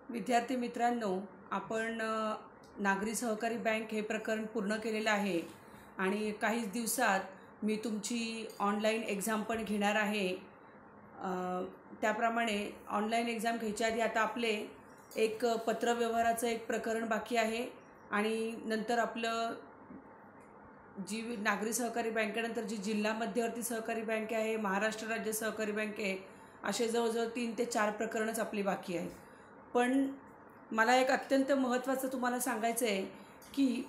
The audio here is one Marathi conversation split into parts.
विद्यार्थी मित्रांनो, आपण नागरी सहकारी बँक हे प्रकरण पूर्ण केलेलं आहे आणि काहीच दिवसात मी तुमची ऑनलाईन एक्झाम पण घेणार आहे। त्याप्रमाणे ऑनलाईन एक्झाम घ्यायच्या आधी आता आपले एक पत्रव्यवहाराचं एक प्रकरण बाकी आहे आणि नंतर आपलं जी नागरी सहकारी बँकेनंतर जी जिल्हा मध्यवर्ती सहकारी बँक आहे, महाराष्ट्र राज्य सहकारी बँक आहे, असे जवळजवळ 3 ते 4 प्रकरणच आपली बाकी आहेत। पण मला एक अत्यंत महत्त्वाचं तुम्हाला सांगायचं आहे की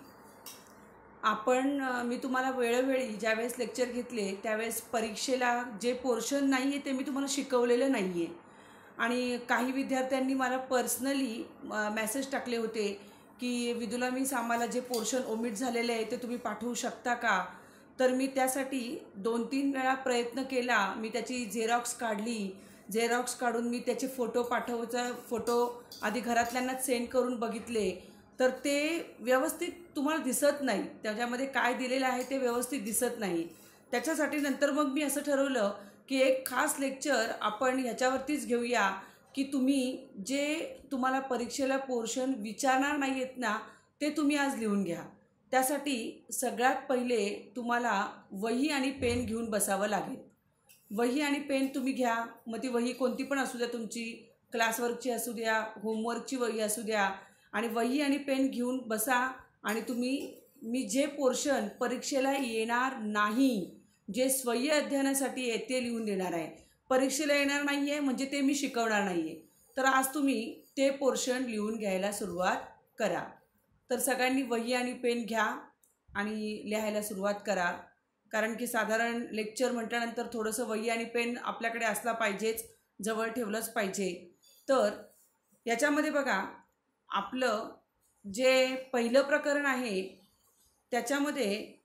मी तुम्हाला वेळोवेळी ज्यावेळेस लेक्चर घेतले त्यावेळेस परीक्षेला जे पोर्शन नाही आहे ते मी तुम्हाला शिकवलेलं नाही आहे आणि काही विद्यार्थ्यांनी मला पर्सनली मेसेज टाकले होते की विदुला मिस, आम्हाला जे पोर्शन ओमिट झालेले आहे ते तुम्ही पाठवू शकता का। तर मी त्यासाठी 2-3 वेळा प्रयत्न केला। मी त्याची झेरॉक्स काढली, झेरॉक्स काढून मी त्याचे फोटो आधी घरातल्यांना सेंड करून बघितले, तर ते व्यवस्थित तुम्हाला दिसत नाही, त्याच्यामध्ये काय दिलेलं आहे ते व्यवस्थित दिसत नाही। त्याच्यासाठी नंतर मग मी असं ठरवलं की एक खास लेक्चर आपण ह्याच्यावरतीच घेऊया की तुम्हाला परीक्षेला पोर्शन विचारणार नाही आहेत ना, ते तुम्ही आज लिहून घ्या। त्यासाठी सगळ्यात पहिले तुम्हाला वही आणि पेन घेऊन बसावं लागेल। वही आणि पेन तुम्ही घ्या, मग ती वही कोणती पण असू द्या, तुमची क्लासवर्कची असू द्या, होमवर्कची वही असू द्या, आणि वही आणि पेन घेऊन बसा आणि मी जे पोर्शन परीक्षेला येणार नाही, जे स्वयं अध्ययनासाठी आहे ते लिहून देणार आहे। परीक्षेला येणार नाही आहे म्हणजे ते मी शिकवणार नाही आहे, तर आज तुम्ही ते पोर्शन लिहून घ्यायला सुरुवात करा। तर सगळ्यांनी वही आणि पेन घ्या आणि लिहायला सुरुवात करा, कारण की साधारण लेक्चर म्हटल्यानंतर थोडंसं वही आणि पेन आपल्याकडे असला पाहिजेच, जवळ ठेवलंच पाहिजे। तर याच्यामध्ये बघा, आपलं जे पहिलं प्रकरण आहे त्याच्यामध्ये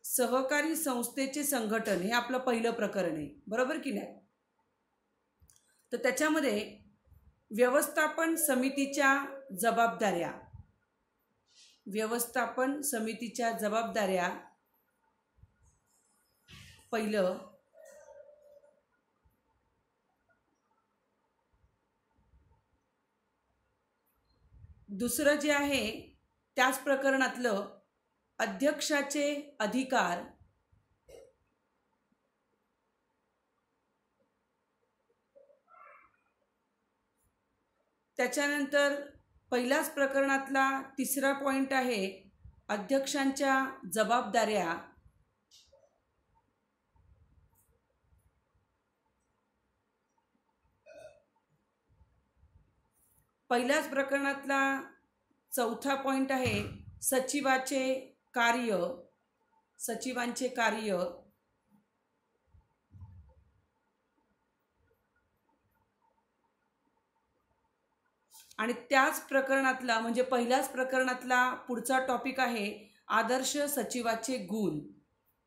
सहकारी संस्थेचे संघटन हे आपलं पहिलं प्रकरण आहे, बरोबर की नाही। तर त्याच्यामध्ये व्यवस्थापन समितीच्या जबाबदाऱ्या, पहिलं। दुसरं जे आहे त्याच प्रकरणातलं अध्यक्षाचे अधिकार, त्याच्यानंतर पहिल्याच प्रकरणातला तिसरा पॉइंट आहे अध्यक्षांच्या जबाबदाऱ्या, पहिल्याच प्रकरणातला चौथा पॉइंट आहे सचिवांचे कार्य, आणि त्याच प्रकरणातला म्हणजे पहिल्याच प्रकरणातला पुढचा टॉपिक आहे आदर्श सचिवाचे गुण।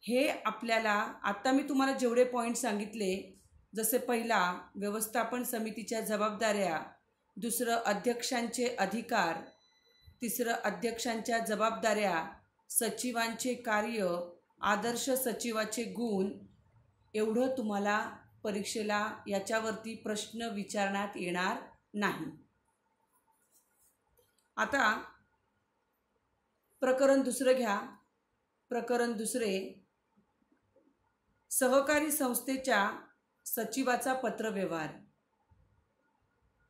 हे आपल्याला आता मी तुम्हाला जेवढे पॉइंट सांगितले, जसे पहिला व्यवस्थापन समितीच्या जबाबदाऱ्या, दुसरं अध्यक्षांचे अधिकार, तिसरं अध्यक्षांच्या जबाबदाऱ्या, सचिवांचे कार्य, आदर्श सचिवाचे गुण, एवढं तुम्हाला परीक्षेला याच्यावरती प्रश्न विचारण्यात येणार नाही। आता प्रकरण दुसरं घ्या। प्रकरण दुसरे, सहकारी संस्थेच्या सचिवाचा पत्रव्यवहार,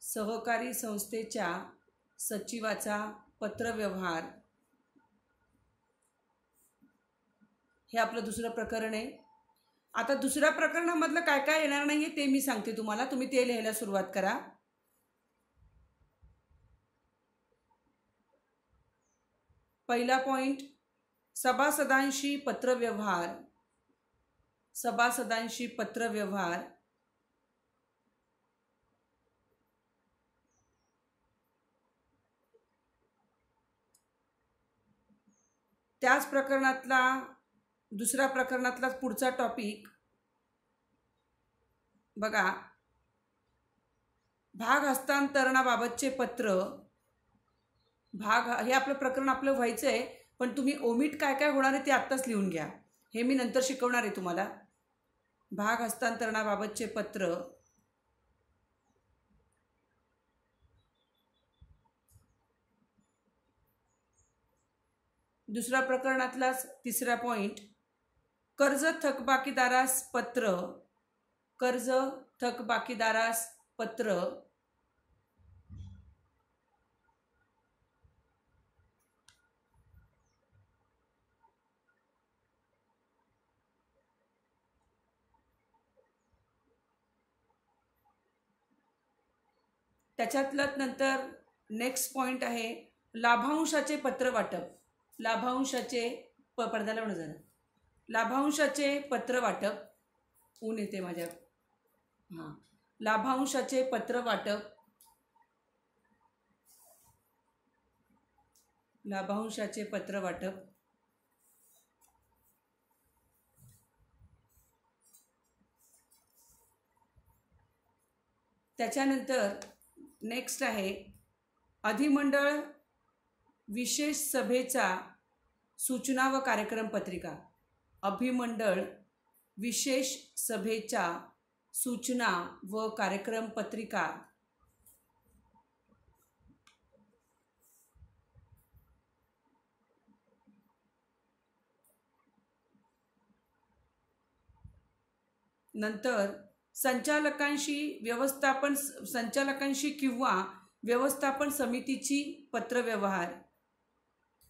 सहकारी संस्थेच्या सचिवाचा पत्रव्यवहार हे आपलं दुसरं प्रकरण आहे। आता दुसऱ्या प्रकरणामधलं काय काय येणार नाही ते मी सांगते तुम्हाला, तुम्ही ते लिहायला सुरुवात करा। पहिला पॉइंट सभासदांशी पत्रव्यवहार, त्याच प्रकरणातला दुसऱ्या प्रकरणातला पुढचा टॉपिक बघा, भाग हस्तांतरणाबाबतचे पत्र। हे आपलं प्रकरण आपलं व्हायचं आहे, पण तुम्ही ओमिट काय काय होणार आहे ते आत्ताच लिहून घ्या, हे मी नंतर शिकवणार आहे तुम्हाला। भाग हस्तांतरणाबाबतचे पत्र, दुसऱ्या प्रकरणातलाच तिसरा पॉइंट, कर्ज थकबाकीदारास पत्र, कर्ज थकबाकीदारास पत्र त्याच्यातलं नंतर नेक्स्ट पॉइंट आहे लाभांशाचे पत्र वाटप. लाभांशाचे पडद्याला म्हणून झालं, लाभांशाचे पत्र वाटप, ऊन येते माझ्या, हां, लाभांशाचे पत्र वाटप, लाभांशाचे पत्र वाटप. त्याच्यानंतर नेक्स्ट आहे अधिमंडळ विशेष सभेचा सूचना व कार्यक्रम पत्रिका. अभिमंडळ विशेष सभेच्या सूचना व कार्यक्रम पत्रिका. नंतर संचालकांशी किंवा व्यवस्थापन समितीची पत्रव्यवहार.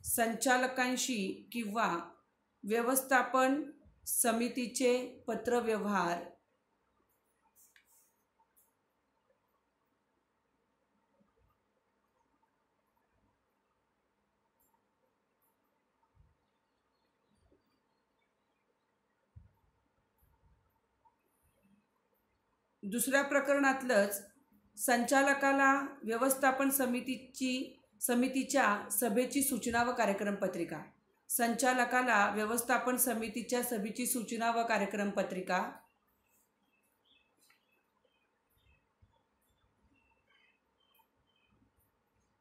संचालकांशी किंवा व्यवस्थापन समितीचे पत्रव्यवहार. दुसऱ्या प्रकरणातलंच संचालकाला व्यवस्थापन समितीच्या सभेची सूचना व कार्यक्रम पत्रिका. संचालकाला व्यवस्थापन समितीच्या सभेची सूचना व कार्यक्रम पत्रिका.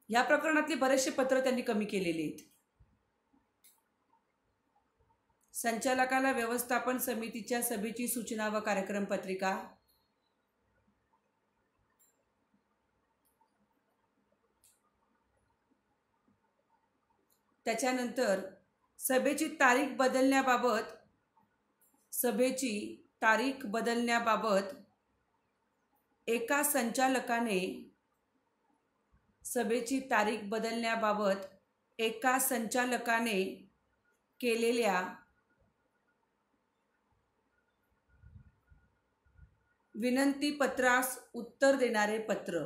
या प्रकरणातले बरेचसे पत्र त्यांनी कमी केलेले आहेत. संचालकाला व्यवस्थापन समितीच्या सभेची सूचना व कार्यक्रम पत्रिका. त्याच्यानंतर सभेची तारीख बदलण्याबाबत एका संचालकाने केलेल्या विनंतीपत्रास उत्तर देणारे पत्र.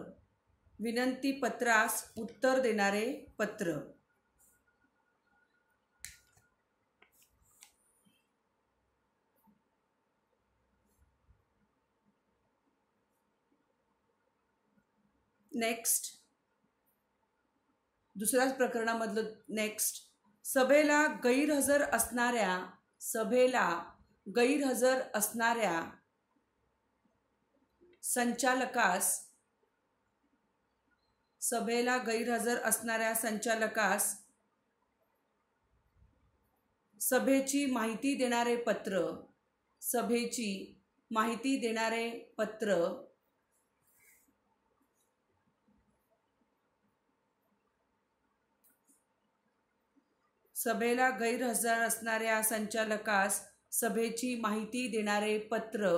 विनंतीपत्रास उत्तर देणारे पत्र. नेक्स्ट दुसऱ्याच प्रकरणामधलं नेक्स्ट, सभेला गैरहजर असणाऱ्या संचालकास सभेची माहिती देणारे पत्र. सभेला गैरहजर असणाऱ्या संचालकास सभेची माहिती देणारे पत्र.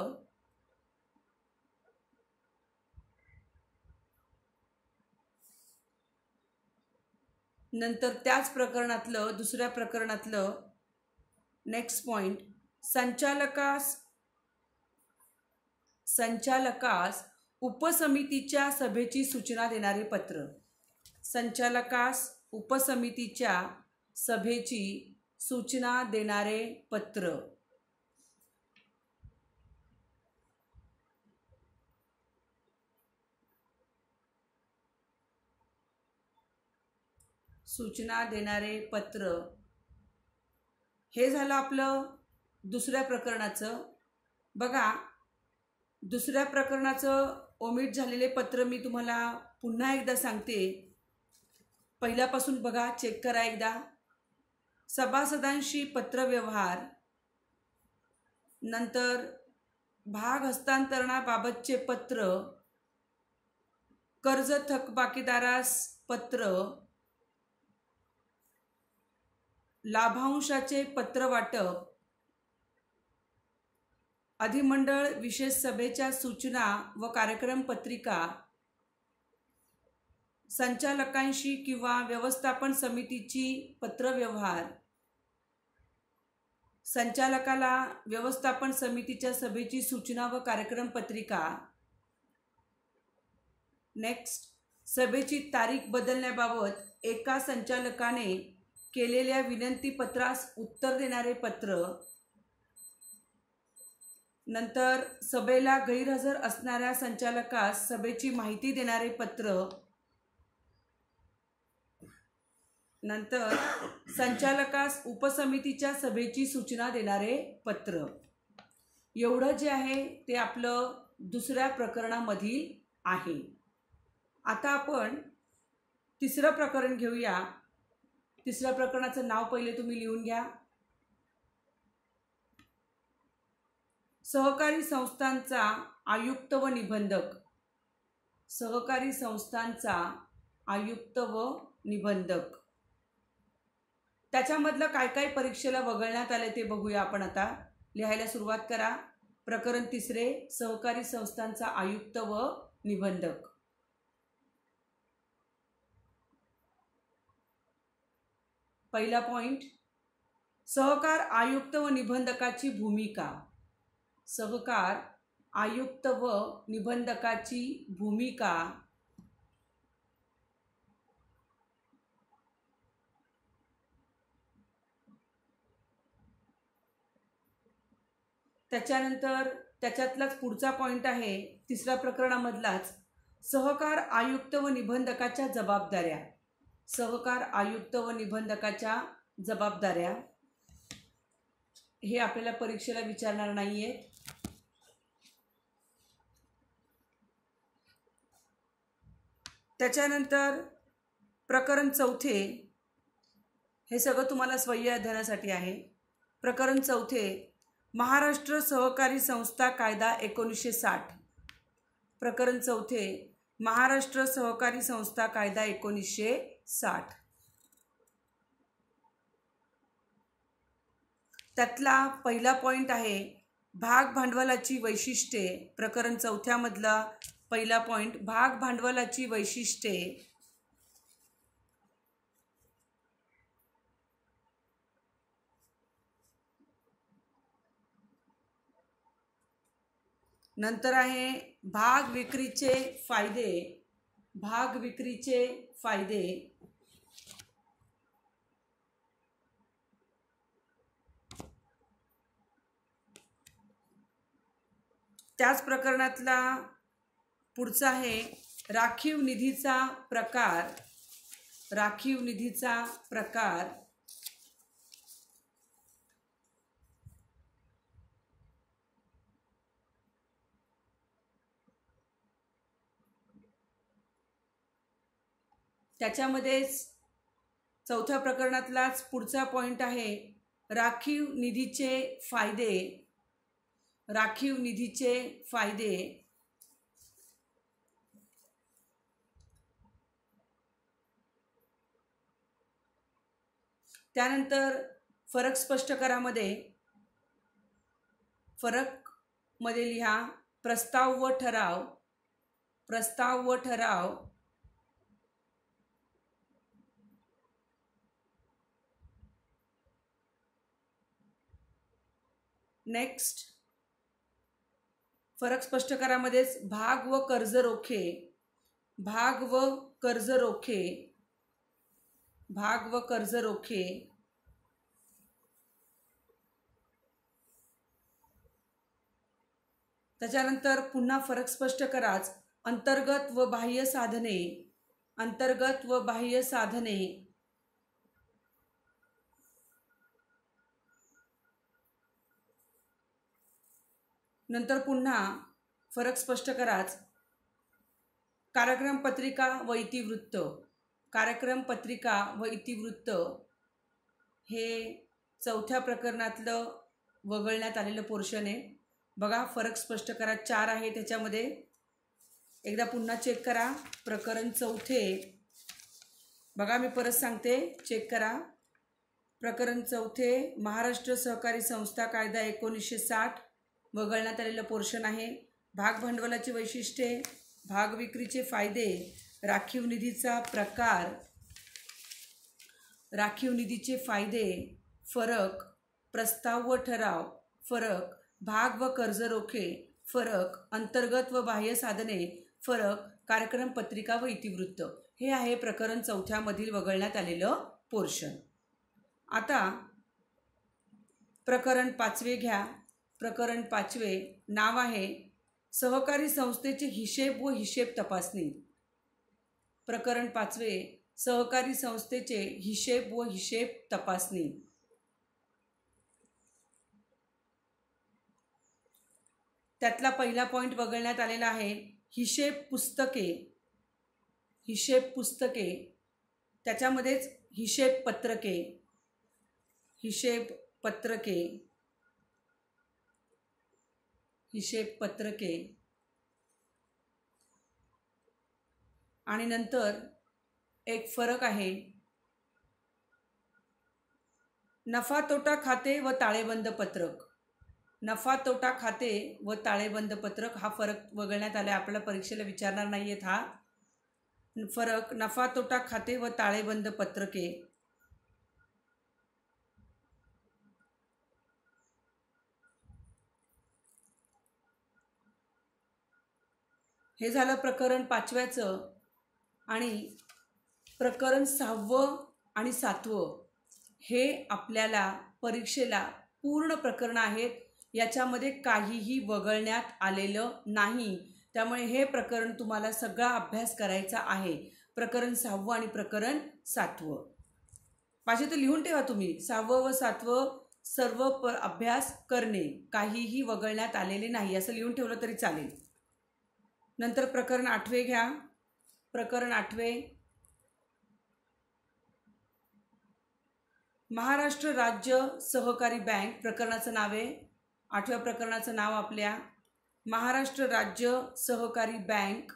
नंतर त्याच प्रकरणातलं दुसऱ्या प्रकरणातलं नेक्स्ट पॉइंट, संचालकास उपसमितीच्या सभेची सूचना देणारे पत्र. संचालकास उपसमितीच्या सभेची सूचना देणारे पत्र. सूचना देणारे पत्र. हे झालं आपलं दुसऱ्या प्रकरणाचं. बघा, दुसऱ्या प्रकरणाचं ओमिट झालेले पत्र मी तुम्हाला पुन्हा एकदा सांगते. पहिल्यापासून बघा, चेक करा एकदा. सभासदांशी पत्रव्यवहार, नंतर भाग हस्तांतरणाबाबतचे पत्र, कर्ज थकबाकीदारास पत्र, लाभांशाचे पत्र वाटप, अधिमंडळ विशेष सभेच्या सूचना व कार्यक्रम पत्रिका, संचालकांशी किंवा व्यवस्थापन समितीची पत्रव्यवहार, संचालकाला व्यवस्थापन समितीच्या सभेची सूचना व कार्यक्रम पत्रिका. नेक्स्ट, सभेची तारीख बदलण्याबाबत एका संचालकाने केलेल्या विनंती पत्रास उत्तर देणारे पत्र. नंतर सभेला गैरहजर असणाऱ्या संचालकास सभेची माहिती देणारे पत्र. नंतर संचालकास उपसमितीच्या सभेची सूचना देणारे पत्र. एवढं जे आहे ते आपलं दुसऱ्या प्रकरणामधील आहे. आता आपण तिसरं प्रकरण घेऊया. तिसऱ्या प्रकरणाचं नाव पहिले तुम्ही लिहून घ्या. सहकारी संस्थांचा आयुक्त व निबंधक. सहकारी संस्थांचा आयुक्त व निबंधक. त्याच्यामधलं काय काय परीक्षेला वगळण्यात आले ते बघूया आपण. आता लिहायला सुरुवात करा. प्रकरण तिसरे, सहकारी संस्थांचा आयुक्त व निबंधक. पहिला पॉइंट, सहकार आयुक्त व निबंधकाची भूमिका. सहकार आयुक्त व निबंधकाची भूमिका. त्याच्यानंतर त्याच्यातलाच पुढचा पॉइंट आहे तिसऱ्या प्रकरणामधलाच, सहकार आयुक्त व निबंधकाच्या जबाबदाऱ्या. सहकार आयुक्त व निबंधकाच्या जबाबदाऱ्या हे आपल्याला परीक्षेला विचारणार नाहीये. त्याच्यानंतर प्रकरण चौथे, हे सगळं तुम्हाला स्वय्य अध्ययनासाठी आहे. प्रकरण चौथे, महाराष्ट्र सहकारी संस्था कायदा 1960. प्रकरण चौथे, महाराष्ट्र सहकारी संस्था कायदा 1960. त्यातला पहिला पॉइंट आहे भाग भांडवलाची वैशिष्ट्ये. प्रकरण चौथ्यामधला पहिला पॉइंट, भाग भांडवलाची वैशिष्ट्ये. नंतर आहे भाग विक्रीचे फायदे. भाग विक्रीचे फायदे. त्याच प्रकरणातला पुढचा आहे राखीव निधीचा प्रकार. राखीव निधीचा प्रकार. त्याच्यामध्येच चौथ्या प्रकरणातलाच पुढचा पॉइंट आहे राखीव निधीचे फायदे. राखीव निधीचे फायदे. त्यानंतर फरक स्पष्ट करामध्ये फरक मध्ये लिहा प्रस्ताव व ठराव. प्रस्ताव व ठराव. नेक्स्ट, फरक स्पष्ट करामध्येच भाग व कर्ज रोखे. भाग व कर्ज रोखे. भाग व कर्ज रोखे. त्याच्यानंतर पुन्हा फरक स्पष्ट कराच अंतर्गत व बाह्य साधने. अंतर्गत व बाह्य साधने. नंतर पुन्हा फरक स्पष्ट कराच कार्यक्रम पत्रिका व इतिवृत्त. कार्यक्रम पत्रिका व इतिवृत्त हे चौथ्या प्रकरणातलं वगळण्यात आलेलं पोर्शन आहे. बघा फरक स्पष्ट करा 4 आहे त्याच्यामध्ये. एकदा पुन्हा चेक करा. प्रकरण चौथे बघा मी परत सांगते, चेक करा. प्रकरण 4 महाराष्ट्र सहकारी संस्था कायदा 1960 वगळण्यात आलेलं पोर्शन आहे. भाग भांडवलाची वैशिष्ट्ये, भाग विक्रीचे फायदे, राखीव निधीचा प्रकार, राखीव निधीचे फायदे, फरक, प्रस्ताव व ठराव, फरक, भाग व कर्ज रोखे, फरक, अंतर्गत व बाह्य साधने, फरक, कार्यक्रम पत्रिका व इतिवृत्त. हे आहे प्रकरण 4 मधील वगळण्यात आलेलं पोर्शन. आता प्रकरण 5 घ्या. प्रकरण 5 नाव आहे सहकारी संस्थेचे हिशेब व हिशेब तपासणी. प्रकरण 5 सहकारी संस्थेचे हिशेब व हिशेब तपासणी. त्यातला पहिला पॉइंट वगळण्यात आलेला आहे हिशेब पुस्तके. हिशेब पुस्तके त्याच्यामध्येच हिशेब पत्रके, हिशेब पत्रके, हिशेब पत्रके. आणि नंतर एक फरक आहे नफा तोटा खाते व ताळेबंद पत्रक. नफा तोटा खाते व ताळेबंद पत्रक हा फरक वगळण्यात आला. आपल्याला परीक्षेला विचारणार नाही आहेत हा फरक. नफा तोटा खाते व ताळेबंद पत्रके. हे झालं प्रकरण 5 आणि प्रकरण 6 आणि 7 हे आपल्याला परीक्षेला पूर्ण प्रकरण आहेत. याच्यामध्ये काहीही वगळण्यात आलेलं नाही. त्यामुळे हे प्रकरण तुम्हाला सगळा अभ्यास करायचा आहे. प्रकरण 6 आणि प्रकरण 7 पाहिजे तर लिहून ठेवा तुम्ही. 6 व 7 सर्व अभ्यास करणे, काहीही वगळण्यात आलेले नाही असं लिहून ठेवलं तरी चालेल. नंतर प्रकरण 8 घ्या. प्रकरण 8 महाराष्ट्र राज्य सहकारी बँक प्रकरणाचं नाव आहे. 8व्या प्रकरणाचं नाव आपल्या महाराष्ट्र राज्य सहकारी बँक.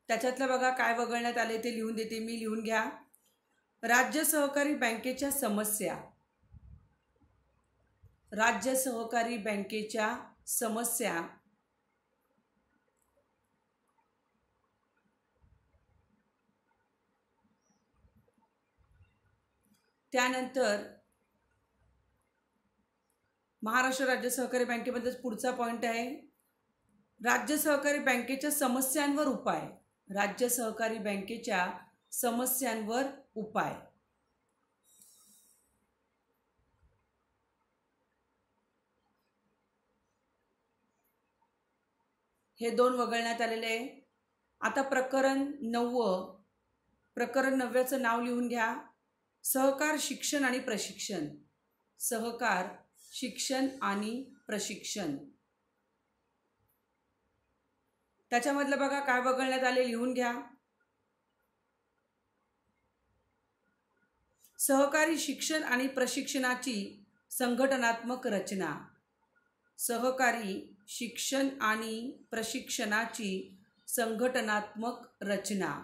त्याच्यातलं बघा काय वगळण्यात आले ते लिहून देते मी, लिहून घ्या. राज्य सहकारी बँकेच्या समस्या, राज्य सहकारी बँकेच्या समस्या, त्यानंतर महाराष्ट्र राज्य सहकारी बँकेबद्दल पुढचा पॉइंट आहे राज्य सहकारी बँकेच्या समस्यांवर उपाय. राज्य सहकारी बँकेच्या समस्यांवर उपाय. हे 2 वगळण्यात आलेले आहे. आता प्रकरण 9. प्रकरण 9चं नाव लिहून घ्या. सहकार शिक्षण आणि प्रशिक्षण. सहकार शिक्षण आणि प्रशिक्षण. त्याच्यामधलं बघा काय वगळण्यात आले लिहून घ्या. सहकारी शिक्षण आणि प्रशिक्षणाची संघटनात्मक रचना. सहकारी शिक्षण आणि प्रशिक्षणाची संघटनात्मक रचना.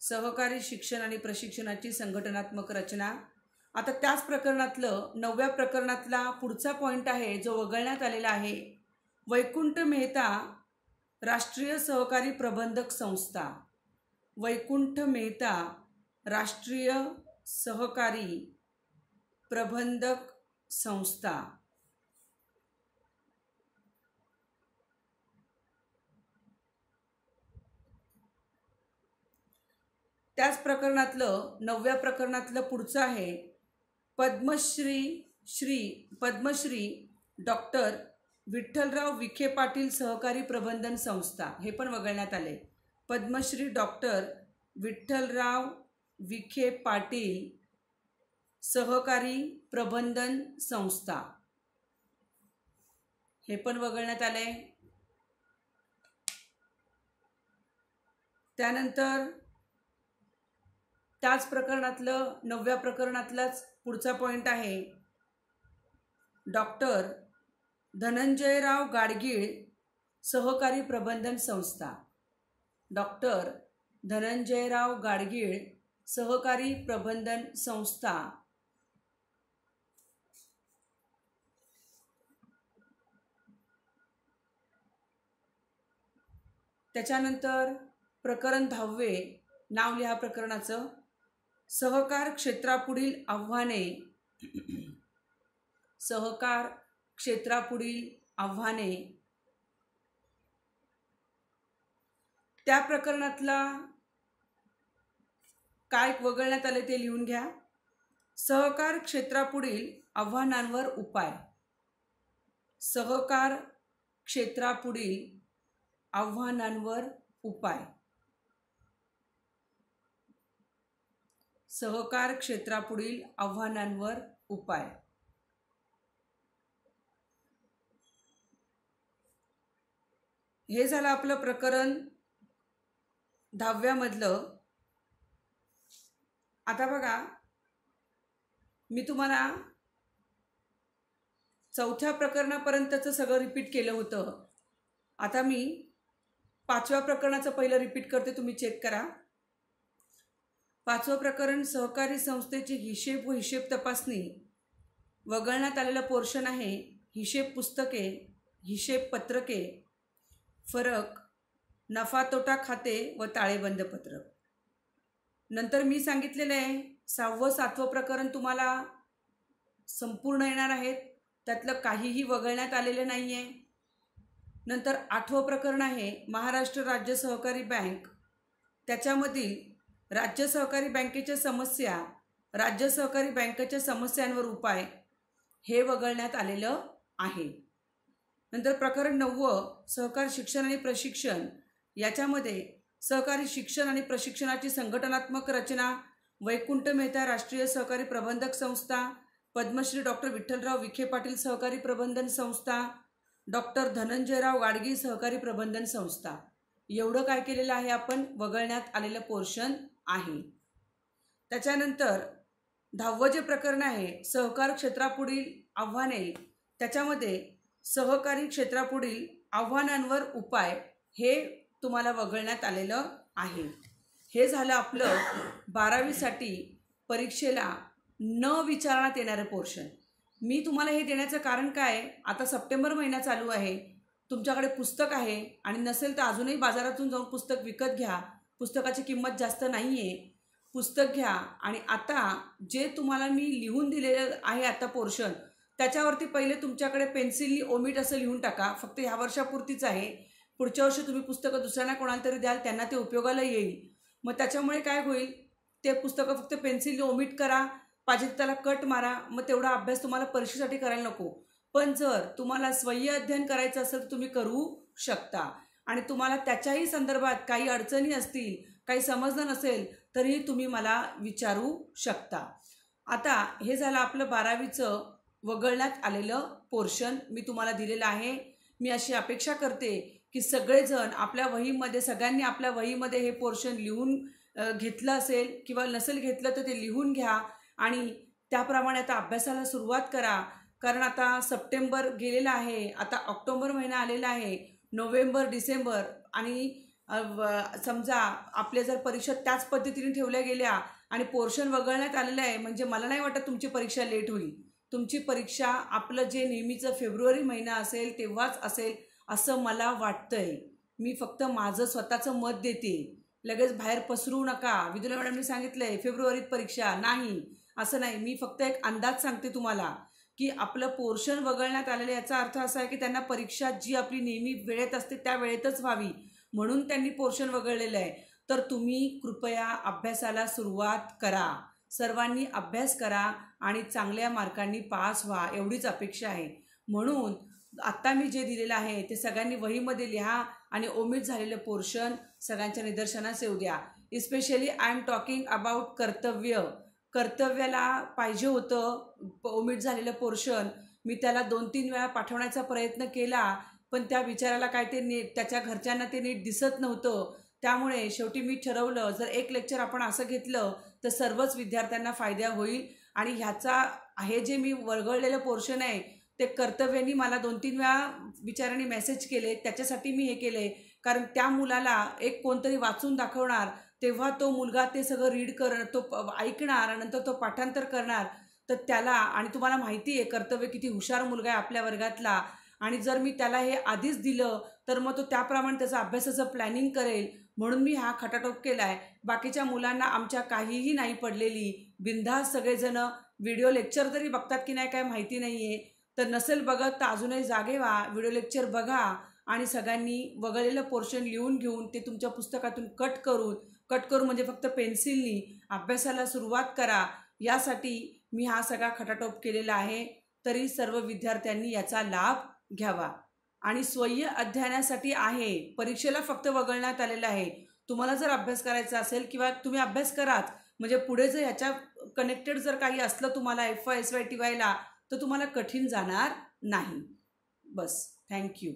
सहकारी शिक्षण आणि प्रशिक्षणाची संघटनात्मक रचना. आता त्याच प्रकरणातलं 9व्या प्रकरणातला पुढचा पॉइंट आहे जो वगळण्यात आलेला आहे वैकुंठ मेहता राष्ट्रीय सहकारी प्रबंधक संस्था. वैकुंठ मेहता राष्ट्रीय सहकारी प्रबंधक संस्था. त्याच प्रकरणातलं 9व्या प्रकरणातलं पुढचं आहे पद्मश्री डॉक्टर विठ्ठलराव विखे पाटील सहकारी प्रबंधन संस्था. हे पण वगळण्यात आले. पद्मश्री डॉक्टर विठ्ठलराव विखे पाटील सहकारी प्रबंधन संस्था. हे पण वगळण्यात आले. त्यानंतर त्याच प्रकरणातलं 9व्या प्रकरणातलाच पुढचा पॉइंट आहे डॉक्टर धनंजयराव गाडगीळ सहकारी प्रबंधन संस्था, डॉक्टर धनंजयराव गाडगीळ सहकारी प्रबंधन संस्था, त्याच्यानंतर प्रकरण 10वे, नाव लिहा प्रकरणाचं, सहकार क्षेत्रापुढील आव्हाने, सहकार क्षेत्रापुढील आव्हाने, त्या प्रकरणातला काय वगळण्यात आले ते लिहून घ्या. सहकार क्षेत्रापुढील आव्हानांवर उपाय, सहकार क्षेत्रापुढील आव्हानांवर उपाय, सहकार क्षेत्रापुढील आव्हानांवर उपाय. हे झालं आपलं प्रकरण 10व्यामधलं. आता बघा, मी तुम्हाला 4थ्या प्रकरणापर्यंतचं सगळं रिपीट केलं होतं. आता मी 5व्या प्रकरणाचं पहिलं रिपीट करते, तुम्ही चेक करा. 5वं प्रकरण सहकारी संस्थेची हिशेब व हिशेब तपासणी. वगळण्यात आलेलं पोर्शन आहे हिशेब पुस्तके, हिशेब पत्रके, फरक, नफा तोटा खाते व ताळेबंद पत्रक. नंतर मी सांगितलेलं आहे 6वं 7वं प्रकरण तुम्हाला संपूर्ण येणार आहेत, त्यातलं काहीही वगळण्यात आलेलं नाही आहे. नंतर 8वं प्रकरण आहे महाराष्ट्र राज्य सहकारी बँक, त्याच्यामधील राज्य सहकारी बँकेच्या समस्या, राज्य सहकारी बँकेच्या समस्यांवर उपाय, हे वगळण्यात आलेलं आहे. नंतर प्रकरण 9वं सहकार शिक्षण आणि प्रशिक्षण, याच्यामध्ये सहकारी शिक्षण आणि प्रशिक्षणाची संघटनात्मक रचना, वैकुंठ मेहता राष्ट्रीय सहकारी प्रबंधक संस्था, पद्मश्री डॉक्टर विठ्ठलराव विखे पाटील सहकारी प्रबंधन संस्था, डॉक्टर धनंजयराव गाडगीळ सहकारी प्रबंधन संस्था, एवढं काय केलेलं आहे आपण, वगळण्यात आलेलं पोर्शन आहे. त्याच्यानंतर 10वं जे प्रकरण आहे सहकार क्षेत्रापुढील आव्हाने, त्याच्यामध्ये सहकारी क्षेत्रापुढील आव्हानांवर उपाय, हे तुम्हाला वगळण्यात आलेलं आहे. हे झालं आपलं 12वीसाठी परीक्षेला न विचारण्यात येणारं पोर्शन. मी तुम्हाला हे देण्याचं कारण काय, आता सप्टेंबर महिना चालू आहे, तुमच्याकडे पुस्तक आहे आणि नसेल तर अजूनही बाजारातून जाऊन पुस्तक विकत घ्या. पुस्तकाची किंमत जास्त नाही आहे, पुस्तक घ्या. आणि आता जे तुम्हाला मी लिहून दिलेलं आहे आता पोर्शन, त्याच्यावरती पहिले तुमच्याकडे पेन्सिलनी ओमिट असं लिहून टाका. फक्त ह्या वर्षापुरतीच आहे, पुढच्या वर्षी तुम्ही पुस्तकं दुसऱ्यांना कोणाला तरी द्याल, त्यांना ते उपयोगाला येईल. मग त्याच्यामुळे काय होईल, ते पुस्तकं फक्त पेन्सिलनी ओमिट करा, पाहिजे त्याला कट मारा, मग तेवढा अभ्यास तुम्हाला परीक्षेसाठी करायला नको. पण जर तुम्हाला स्वयं अध्ययन करायचं असेल तर तुम्ही करू शकता. आणि तुम्हाला त्याच्याही संदर्भात काही अडचणी असतील, काही समजलं नसेल तरीही तुम्ही मला विचारू शकता. आता हे झालं आपलं 12वीचं वगळण्यात आलेलं पोर्शन मी तुम्हाला दिलेलं आहे. मी अशी अपेक्षा करते की सगळेजण आपल्या वहीमध्ये, सगळ्यांनी आपल्या वहीमध्ये हे पोर्शन लिहून घेतलं असेल, किंवा नसेल घेतलं तर ते लिहून घ्या आणि त्याप्रमाणे आता अभ्यासाला सुरुवात करा. कारण आता सप्टेंबर गेलेला आहे, आता ऑक्टोबर महिना आलेला आहे, नोव्हेंबर, डिसेंबर, आणि समजा आपल्या जर परीक्षा त्याच पद्धतीने ठेवल्या गेल्या आणि पोर्शन वगळण्यात आलेलं आहे, म्हणजे मला नाही वाटत तुमची परीक्षा लेट होईल. तुमची परीक्षा आपलं जे नेहमीचं फेब्रुवारी महिना असेल तेव्हाच असेल असं मला वाटतंय. मी फक्त माझं स्वतःचं मत देते, लगेच बाहेर पसरू नका. विदुला मॅडमने सांगितलंय फेब्रुवारीत परीक्षा नाही, असं नाही. मी फक्त एक अंदाज सांगते तुम्हाला की आपलं पोर्शन वगळण्यात आलेलं, याचा अर्थ असा आहे की त्यांना परीक्षा जी आपली नेहमी वेळेत असते त्या वेळेतच व्हावी, म्हणून त्यांनी पोर्शन वगळलेलं आहे. तर तुम्ही कृपया अभ्यासाला सुरुवात करा, सर्वांनी अभ्यास करा आणि चांगल्या मार्कांनी पास व्हा, एवढीच अपेक्षा आहे. म्हणून आत्ता मी जे दिलेलं आहे ते सगळ्यांनी वहीमध्ये लिहा आणि ओमिट झालेलं पोर्शन सगळ्यांच्या निदर्शनास येऊ द्या. Especially I am talking about कर्तव्य. कर्तव्याला पाहिजे होतं ओमिट झालेलं पोर्शन, मी त्याला 2-3 वेळा पाठवण्याचा प्रयत्न केला, पण त्या विचाराला काय ते नीट, त्याच्या घरच्यांना ते नीट दिसत नव्हतं. त्यामुळे शेवटी मी ठरवलं जर एक लेक्चर आपण असं घेतलं तर सर्वच विद्यार्थ्यांना फायदा होईल. आणि ह्याचा हे जे मी वगळलेलं पोर्शन आहे ते कर्तव्यांनी मला 2-3 वेळा बिचाऱ्यांनी मेसेज केले. त्याच्यासाठी मी हे केलं आहे, कारण त्या मुलाला एक कोणतरी वाचून दाखवणार, तेव्हा तो मुलगा ते सगळं रीड ऐकणार आणि नंतर तो पाठांतर करणार. तर त्याला, आणि तुम्हाला माहिती आहे कर्तव्य किती हुशार मुलगा आहे आपल्या वर्गातला, आणि जर मी त्याला हे आधीच दिलं तर मग तो त्याप्रमाणे त्याचं अभ्यासाचं प्लॅनिंग करेल. म्हणून मी हा खटाटोप केला आहे. बाकीच्या मुलांना आमच्या काहीही नाही पडलेली, बिनधास्त सगळेजण व्हिडिओ लेक्चर तरी बघतात की नाही काय माहिती नाही आहे. तर नसेल बघत तर अजूनही जागे व्हा, व्हिडिओ लेक्चर बघा आणि सगळ्यांनी वगळलेलं पोर्शन लिहून घेऊन ते तुमच्या पुस्तकातून कट करून म्हणजे फक्त पेन्सिलनी अभ्यासाला सुरुवात करा. यासाठी मी हा सगळा खटाटोप केलेला आहे. तरी सर्व विद्यार्थ्यांनी याचा लाभ घ्यावा. आणि स्वय्य अध्ययनासाठी आहे, परीक्षेला फक्त वगळण्यात आलेलं आहे. तुम्हाला जर अभ्यास करायचा असेल किंवा तुम्ही अभ्यास कराच, म्हणजे पुढे जर ह्याच्या कनेक्टेड जर काही असलं तुम्हाला FY SY TY ला, तर तुम्हाला कठीण जाणार नाही. बस, थँक्यू.